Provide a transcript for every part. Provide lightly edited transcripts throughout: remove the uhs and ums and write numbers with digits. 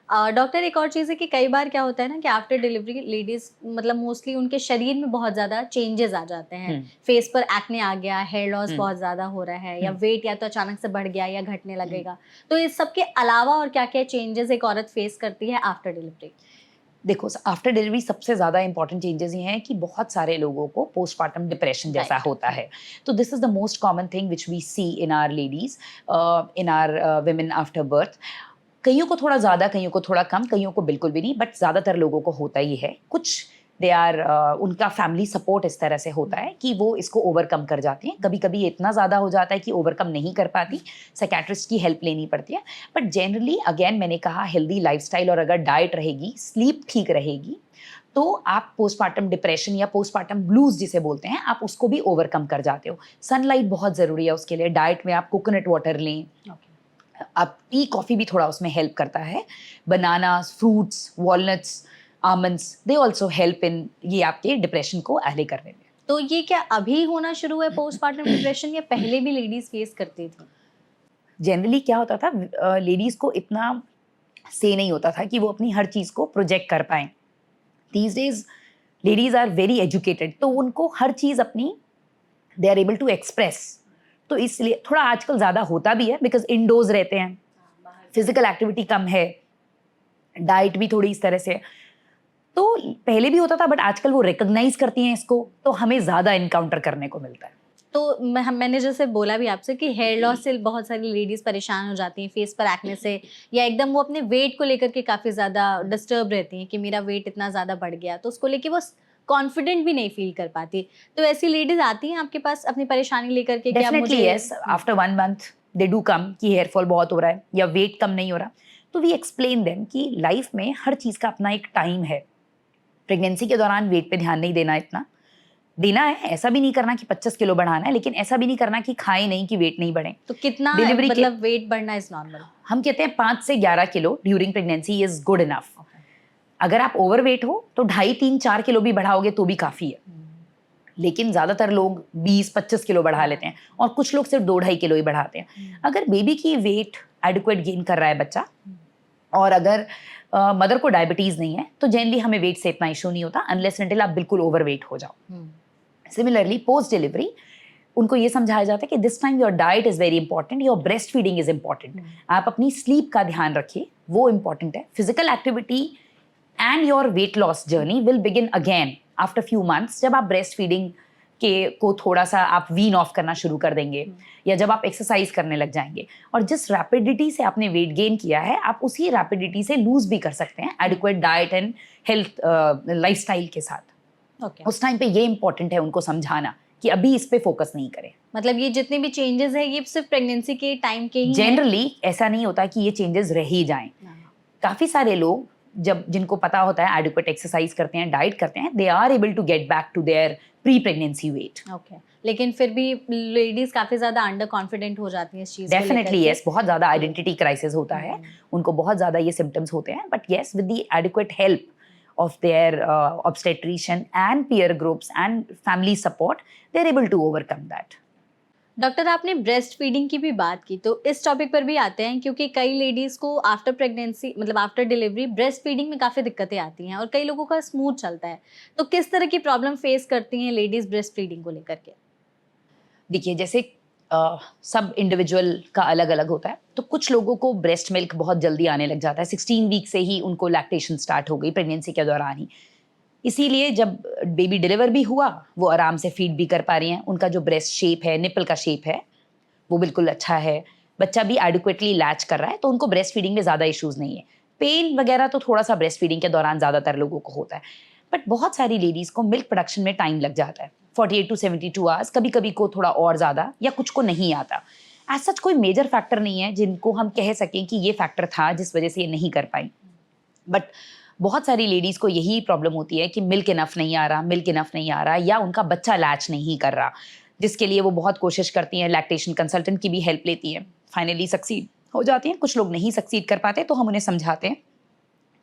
Doctor एक और चीज़ है कि कई बार क्या होता है ना कि आफ्टर डिलीवरी लेडीज़ मतलब मोस्टली उनके शरीर में बहुत ज़्यादा चेंजेस आ जाते हैं। हुँ, फेस पर एक्ने आ गया, हेयर लॉस हुँ, बहुत ज़्यादा हो रहा है या हुँ, वेट या तो अचानक से बढ़ गया या घटने हुँ। लगेगा। तो इस सब के अलावा और क्या-क्या चेंजेस एक औरत फेस करती है आफ्टर डिलीवरी? देखो आफ्टर डिलीवरी सबसे ज़्यादा इंपॉर्टेंट चेंजेस ये हैं कि बहुत सारे लोगों को पोस्टपार्टम डिप्रेशन जैसा राइट। होता है। तो this is the most common thing which we see in our ladies, in our women after birth. कइयों को थोड़ा ज़्यादा, कइयों को थोड़ा कम, कइयों को बिल्कुल भी नहीं, बट ज़्यादातर लोगों को होता ही है। कुछ दे आर उनका फैमिली सपोर्ट इस तरह से होता है कि वो इसको ओवरकम कर जाते हैं। कभी-कभी ये इतना ज़्यादा हो जाता है कि ओवरकम नहीं कर पाती, साइकियाट्रिस्ट की हेल्प लेनी पड़ती है। बट जनरली अगेन मैंने कहा हेल्दी लाइफ़स्टाइल और अगर डाइट रहेगी, स्लीप ठीक रहेगी, तो आप पोस्टपार्टम डिप्रेशन या पोस्टपार्टम ब्लूज़ जिसे बोलते हैं, आप उसको भी ओवरकम कर जाते हो। सनलाइट बहुत ज़रूरी है उसके लिए, डाइट में आप कोकोनट वाटर लें, ओके। आप टी कॉफ़ी भी थोड़ा उसमें हेल्प करता है। Bananas, fruits, walnuts, almonds they also help in ये आपके डिप्रेशन को एले करने में। तो ये क्या अभी होना शुरू है पोस्टपार्टम डिप्रेशन या पहले भी लेडीज़ फेस करती थी? जनरली क्या होता था, लेडीज़ को इतना से नहीं होता था कि वो अपनी हर चीज़ को प्रोजेक्ट कर पाएँ। These days ladies are very educated, तो उनको हर चीज़ अपनी they are able to express. तो इसलिए थोड़ा आजकल ज़्यादा होता भी है बिकॉज़ इंडोर्स रहते हैं, फिज़िकल एक्टिविटी कम है, डाइट भी थोड़ी इस तरह से है। तो पहले भी होता था बट आजकल वो रिकॉग्नाइज़ करती हैं इसको, तो हमें ज़्यादा एनकाउंटर करने को मिलता है। तो मैंने जैसे बोला भी आपसे कि हेयर लॉस से बहुत सारी लेडीज़ परेशान हो जाती हैं, फेस पर एक्ने से या एकदम वो अपने वेट को लेकर के काफ़ी ज़्यादा डिस्टर्ब रहती हैं कि मेरा वेट इतना ज़्यादा बढ़ गया, तो उसको लेके वो कॉन्फिडेंट भी नहीं फ़ील कर पाती। तो ऐसी लेडीज़ आती हैं आपके पास अपनी परेशानी लेकर के कि अब डेफिनिटली मुझे yes, after 1 month they do come कि हेयर फॉल बहुत हो रहा है या वेट कम नहीं हो रहा। तो वी एक्सप्लेन देम कि लाइफ में हर चीज़ का अपना एक टाइम है। प्रेगनेंसी के दौरान वेट पे ध्यान नहीं देना इतना। देना है, ऐसा भी नहीं करना कि 25 किलो बढ़ाना है, लेकिन ऐसा भी नहीं करना कि खाएँ नहीं कि वेट नहीं बढ़े। तो कितना डिलीवरी के मतलब वेट बढ़ना इज़ नॉर्मल? हम कहते हैं 5 से 11 kilo during pregnancy is good enough. Okay. अगर आप ओवरवेट हो तो ढाई 3 4 किलो भी बढ़ाओगे तो भी काफ़ी है। हुँ। लेकिन ज़्यादातर लोग 20-25 किलो बढ़ा लेते हाँ। हैं और कुछ लोग सिर्फ 2 ढाई किलो ही बढ़ाते हैं। हुँ। अगर बेबी की वेट एडिक्वेट गेन कर रहा है बच्चा हुँ। और अगर मदर को डायबिटीज़ नहीं है, तो जनरली हमें वेट से इतना इश्यू नहीं होता अनलेस अनटिल आप बिल्कुल ओवरवेट हो जाओ। हुँ। सिमिलरली पोस्ट डिलीवरी उनको ये समझाया जाता है कि this time your diet is very important, your breast feeding is important. हुँ। आप अपनी स्लीप का ध्यान रखिए, वो इंपॉर्टेंट है। Physical activity and your weight loss journey will begin again after few months, जब आप ब्रेस्ट फीडिंग के को थोड़ा सा आप वीन ऑफ करना शुरू कर देंगे हुँ। या जब आप एक्सरसाइज करने लग जाएंगे। और जिस रैपिडिटी से आपने वेट गेन किया है, आप उसी रैपिडिटी से लूज भी कर सकते हैं हुँ। Adequate diet and health lifestyle के साथ। ओके। उस टाइम पे ये इंपॉर्टेंट है उनको समझाना कि अभी इस पे फोकस नहीं करें। मतलब ये जितने भी चेंजेज़ हैं ये सिर्फ़ प्रेगनेंसी के टाइम के ही हैं? जनरली ऐसा नहीं होता कि ये चेंजेस रह ही जाएं। हाँ। काफ़ी सारे लोग जब जिनको पता होता है एडिक्वेट एक्सरसाइज करते हैं, डाइट करते हैं, they are able to get back to their pre pregnancy weight. Okay. लेकिन फिर भी लेडीज़ काफ़ी ज़्यादा अंडर कॉन्फिडेंट हो जाती हैं इस चीज़ को लेकर डेफिनिटली के यस, बहुत ज़्यादा कि आइडेंटिटी क्राइसिस होता है, हुँ। उनको बहुत ज़्यादा ये सिम्पटम्स होते हैं, but yes with the adequate help of their obstetrician and peer groups and family support, they're able to overcome that. Doctor आपने ब्रेस्ट फीडिंग की भी बात की, तो इस टॉपिक पर भी आते हैं क्योंकि कई लेडीज़ को आफ्टर प्रेगनेंसी मतलब आफ्टर डिलीवरी ब्रेस्ट फीडिंग में काफ़ी दिक्कतें आती हैं और कई लोगों का स्मूथ चलता है। तो किस तरह की प्रॉब्लम फेस करती हैं लेडीज़ ब्रेस्ट फीडिंग को लेकर के? देखिए जैसे सब इंडिविजुअल का अलग अलग होता है, तो कुछ लोगों को ब्रेस्ट मिल्क बहुत जल्दी आने लग जाता है, 16 वीक से ही उनको लैक्टेशन स्टार्ट हो गई प्रेगनेंसी के दौरान ही। इसीलिए जब बेबी डिलीवर भी हुआ, वो आराम से फीड भी कर पा रही हैं, उनका जो ब्रेस्ट शेप है, निपल का शेप है, वो बिल्कुल अच्छा है, बच्चा भी एडिक्वेटली लैच कर रहा है, तो उनको ब्रेस्ट फीडिंग में ज़्यादा इश्यूज़ नहीं है। पेन वगैरह तो थोड़ा-सा ब्रेस्ट फीडिंग के दौरान ज़्यादातर लोगों को होता है, बट बहुत सारी लेडीज़ को मिल्क प्रोडक्शन में टाइम लग जाता है, 48 टू 72 आवर्स, कभी-कभी को थोड़ा और ज़्यादा या कुछ को नहीं आता। एज़ सच कोई मेजर फैक्टर नहीं है, जिनको हम कह सकें कि ये फैक्टर था, जिस वजह से ये नहीं कर पाईं। बट बहुत सारी लेडीज़ को यही प्रॉब्लम होती है कि मिल्क इनफ नहीं आ रहा, मिल्क इनफ नहीं आ रहा या उनका बच्चा लैच नहीं कर रहा, जिसके लिए वो बहुत कोशिश करती हैं, लैक्टेशन कंसल्टेंट की भी हेल्प लेती हैं, फाइनली सक्सीड हो जाती हैं। कुछ लोग नहीं सक्सीड कर पाते, तो हम उन्हें समझाते हैं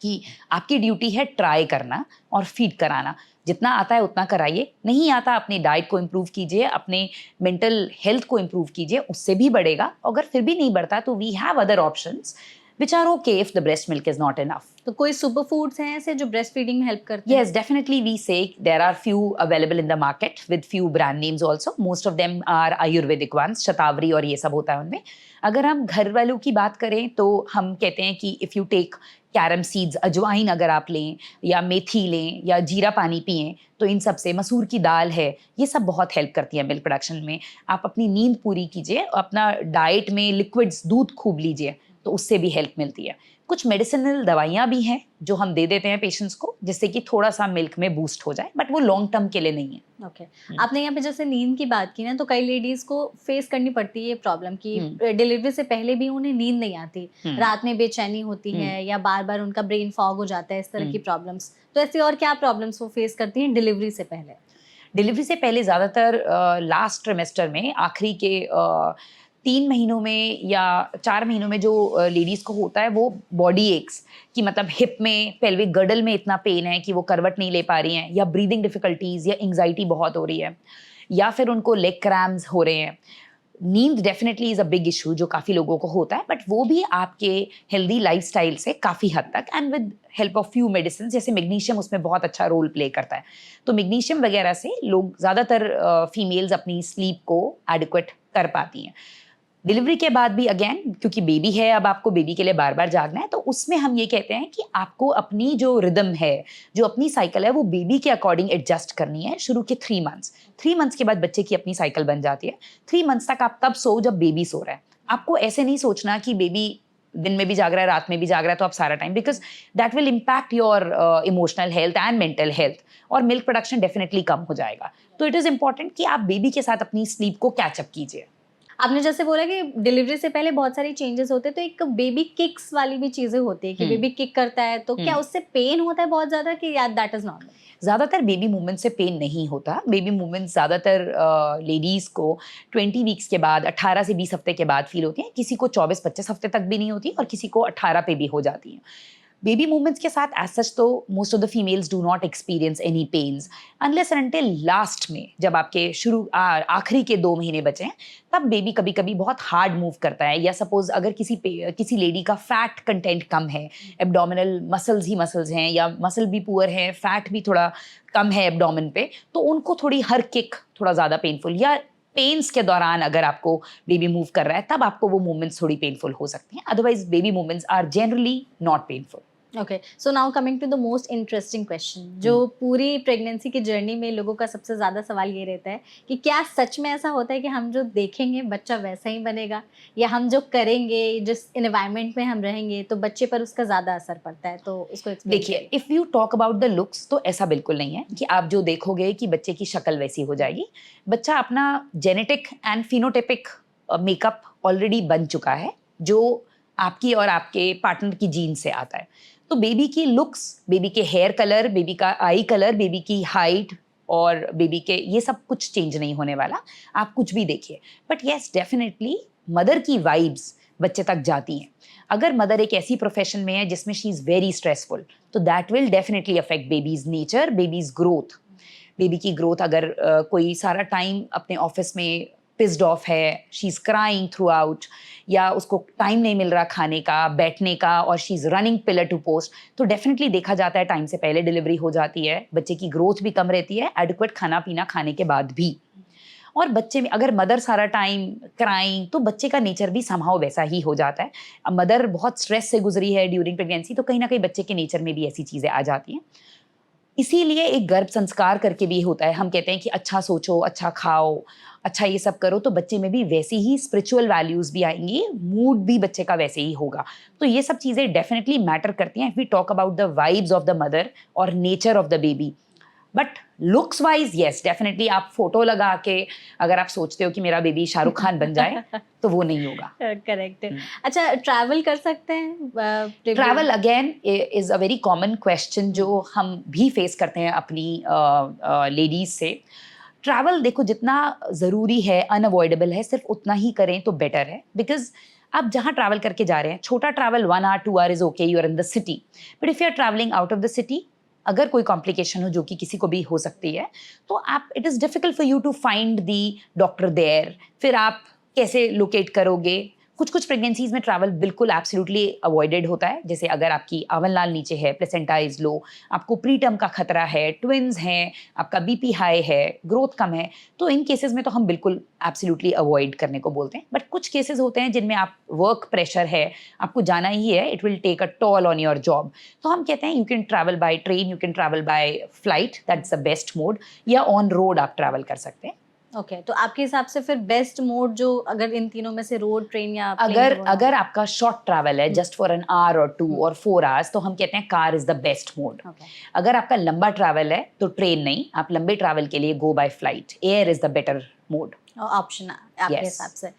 कि आपकी ड्यूटी है ट्राई करना और फीड कराना। जितना आता है उतना कराइए, नहीं आता अपनी डाइट को इम्प्रूव कीजिए, अपने मेंटल हेल्थ को इम्प्रूव कीजिए, उससे भी बढ़ेगा। अगर फिर भी नहीं बढ़ता तो we have other options which are okay if the breast milk is not enough. तो कोई सुपर फूड्स हैं ऐसे जो ब्रेस्ट फीडिंग में हेल्प करते हैं? Yes, definitely we say there are few available in the market with few brand names also. Most of them are Ayurvedic ones, शतावरी और ये सब होता है उनमें. अगर हम घर वालों की बात करें तो हम कहते हैं कि if you take carom seeds, अजवाइन अगर आप लें या मेथी लें या जीरा पानी पिएं तो इन सब से, मसूर की दाल है, ये सब बहुत हेल्प करती है मिल्क प्रोडक्शन में. आप अपनी नींद पूरी कीजिए, अपना डाइट में लिक्विड्स, दूध खूब लीजिए तो उससे भी हेल्प मिलती है. कुछ मेडिसिनल दवाइयाँ भी हैं जो हम दे देते हैं पेशेंट्स को जिससे कि थोड़ा सा मिल्क में बूस्ट हो जाए, बट वो लॉन्ग टर्म के लिए नहीं है. ओके आपने यहाँ पे जैसे नींद की बात की ना, तो कई लेडीज को फेस करनी पड़ती है ये प्रॉब्लम कि डिलीवरी से पहले भी उन्हें नींद नहीं आती, रात में बेचैनी होती है या बार बार उनका ब्रेन फॉग हो जाता है, इस तरह की प्रॉब्लम्स. तो ऐसी और क्या प्रॉब्लम्स वो फेस करती हैं डिलीवरी से पहले? डिलीवरी से पहले ज़्यादातर लास्ट ट्रिमेस्टर में, आखिरी के 3 महीनों में या 4 महीनों में जो लेडीज़ को होता है वो बॉडी एक्स, कि मतलब हिप में, पेल्विक गर्डल में इतना पेन है कि वो करवट नहीं ले पा रही हैं, या ब्रीदिंग डिफ़िकल्टीज़ या एंग्जाइटी बहुत हो रही है, या फिर उनको लेग क्रैम्स हो रहे हैं. नींद definitely is a big issue जो काफ़ी लोगों को होता है, बट वो भी आपके हेल्दी लाइफस्टाइल से काफ़ी हद तक and with help of few medicine, जैसे मैग्नीशियम उसमें बहुत अच्छा रोल प्ले करता है. तो मैग्नीशियम वगैरह से लोग ज़्यादातर फीमेल्स अपनी स्लीप को एडिक्वेट कर पाती हैं. डिलीवरी के बाद भी अगेन, क्योंकि बेबी है, अब आपको बेबी के लिए बार बार जागना है, तो उसमें हम ये कहते हैं कि आपको अपनी जो रिदम है, जो अपनी साइकिल है, वो बेबी के अकॉर्डिंग एडजस्ट करनी है. शुरू के 3 मंथ्स, 3 मंथ्स के बाद बच्चे की अपनी साइकिल बन जाती है. 3 मंथ्स तक आप तब सो जब बेबी सो रहा है. आपको ऐसे नहीं सोचना कि बेबी दिन में भी जाग रहा है, रात में भी जाग रहा है, तो आप सारा time, because that will impact your emotional health and mental health, और मिल्क प्रोडक्शन डेफिनेटली कम हो जाएगा. तो इट इज़ इंपॉर्टेंट कि आप बेबी के साथ अपनी स्लीप को कैचअप कीजिए. आपने जैसे बोला कि डिलीवरी से पहले बहुत सारी चेंजेस होते हैं, तो एक बेबी किक्स वाली भी चीजें होती है कि बेबी किक करता है, तो क्या उससे पेन होता है बहुत ज्यादा कि या दैट इज नॉर्मल? ज़्यादातर बेबी मूवमेंट से पेन नहीं होता. बेबी मूवमेंट ज़्यादातर लेडीज़ को 20 वीक्स के बाद, 18 से 20 हफ्ते के बाद फील होती हैं. किसी को 24-25 हफ्ते तक भी नहीं होती और किसी को 18 पे भी हो जाती हैं. बेबी मूवमेंट्स के साथ एज सच तो most of the females do not experience any pains unless and until last में, जब आपके आखिरी के 2 महीने बचे हैं, तब बेबी कभी कभी बहुत हार्ड मूव करता है. या सपोज अगर किसी लेडी का फैट कंटेंट कम है, एब्डोमिनल मसल्स ही मसल्स हैं, या मसल भी पुअर है, फैट भी थोड़ा कम है एब्डोमिन पे, तो उनको थोड़ी हर किक थोड़ा ज़्यादा पेनफुल, या पेन्स के दौरान अगर आपको बेबी मूव कर रहा है तब आपको वो मूवमेंट्स थोड़ी पेनफुल हो सकती हैं. Otherwise baby movements are generally not painful. Okay so now coming to the most interesting question, जो पूरी प्रेगनेंसी की जर्नी में लोगों का सबसे ज़्यादा सवाल ये रहता है कि क्या सच में ऐसा होता है कि हम जो देखेंगे बच्चा वैसा ही बनेगा, या हम जो करेंगे, जिस एनवायरनमेंट में हम रहेंगे, तो बच्चे पर उसका ज़्यादा असर पड़ता है? तो उसको एक्सप्लेन देखिए, if you talk about the looks, तो ऐसा बिल्कुल नहीं है कि आप जो देखोगे कि बच्चे की शक्ल वैसी हो जाएगी. बच्चा अपना genetic and phenotypic makeup already बन चुका है, जो आपकी और आपके पार्टनर की जीन से आता है. तो बेबी की लुक्स, बेबी के हेयर कलर, बेबी का आई कलर, बेबी की हाइट और बेबी के, ये सब कुछ चेंज नहीं होने वाला. आप कुछ भी देखिए, बट येस डेफिनेटली मदर की वाइब्स बच्चे तक जाती हैं. अगर मदर एक ऐसी प्रोफेशन में है जिसमें शी इज़ वेरी स्ट्रेसफुल, तो that will definitely affect babies nature, babies growth. Baby की ग्रोथ, अगर कोई सारा टाइम अपने ऑफिस में पिस्ड ऑफ है, she is crying through out, या उसको टाइम नहीं मिल रहा खाने का, बैठने का, और she is running pillar to post, तो डेफिनेटली देखा जाता है टाइम से पहले डिलीवरी हो जाती है. बच्चे की ग्रोथ भी कम रहती है एडिक्वेट खाना पीना खाने के बाद भी. और बच्चे में अगर मदर सारा टाइम क्राइंग, तो बच्चे का नेचर भी समहाउ वैसा ही हो जाता है. अब मदर बहुत स्ट्रेस से गुजरी है ड्यूरिंग प्रेगनेंसी, तो कहीं ना कहीं बच्चे के नेचर में भी ऐसी चीज़ें आ जाती हैं. इसीलिए एक गर्भ संस्कार करके भी होता है. हम कहते हैं कि अच्छा सोचो, अच्छा खाओ, अच्छा ये सब करो, तो बच्चे में भी वैसी ही स्पिरिचुअल वैल्यूज़ भी आएंगी, मूड भी बच्चे का वैसे ही होगा. तो ये सब चीज़ें डेफिनेटली मैटर करती हैं if we talk about the vibes of the mother और nature of the baby. But looks wise yes definitely, आप फोटो लगा के अगर आप सोचते हो कि मेरा बेबी शाहरुख खान बन जाए, तो वो नहीं होगा. करेक्ट. अच्छा, ट्रैवल कर सकते हैं? Travel again is a very common question जो हम भी फेस करते हैं अपनी लेडीज़ से. ट्रैवल देखो, जितना ज़रूरी है, अनअवॉइडेबल है, सिर्फ उतना ही करें तो बेटर है. बिकॉज आप जहाँ ट्रैवल करके जा रहे हैं, छोटा travel 1 hour 2 hour is okay, you are in the city. But if you are travelling out of the city, अगर कोई कॉम्प्लिकेशन हो जो कि किसी को भी हो सकती है, तो आप, it is difficult for you to find the doctor there. फिर आप कैसे लोकेट करोगे? कुछ प्रेगनेंसीज में ट्रैवल बिल्कुल एब्सोल्युटली अवॉइडेड होता है, जैसे अगर आपकी आवनलाल नीचे है, प्लेसेंटा इज लो, आपको प्रीटर्म का खतरा है, ट्विन्स हैं, आपका बीपी हाई है, ग्रोथ कम है, तो इन केसेस में तो हम बिल्कुल एब्सोल्युटली अवॉइड करने को बोलते हैं। बट कुछ केसेस होते हैं जिनमें आप वर्क प्रेशर है, आपको जाना ही है, it will take a toll on your job, तो हम कहते हैं you can travel by train, you can travel by flight, that's the best mode, या ऑन रोड आप ट्रैवल कर सकते हैं। ओके, तो आपके हिसाब से फिर बेस्ट मोड जो, अगर इन तीनों में से रोड, ट्रेन या प्लेन अगर बोलना अगर हो? आपका शॉर्ट ट्रैवल है, जस्ट फॉर एन आवर और 2 और 4 आवर्स, तो हम कहते हैं car is the best mode. Okay, अगर आपका लंबा ट्रैवल है तो ट्रेन नहीं, आप लंबे ट्रैवल के लिए go by flight, air is the better mode. Option आपके Yes. हिसाब से।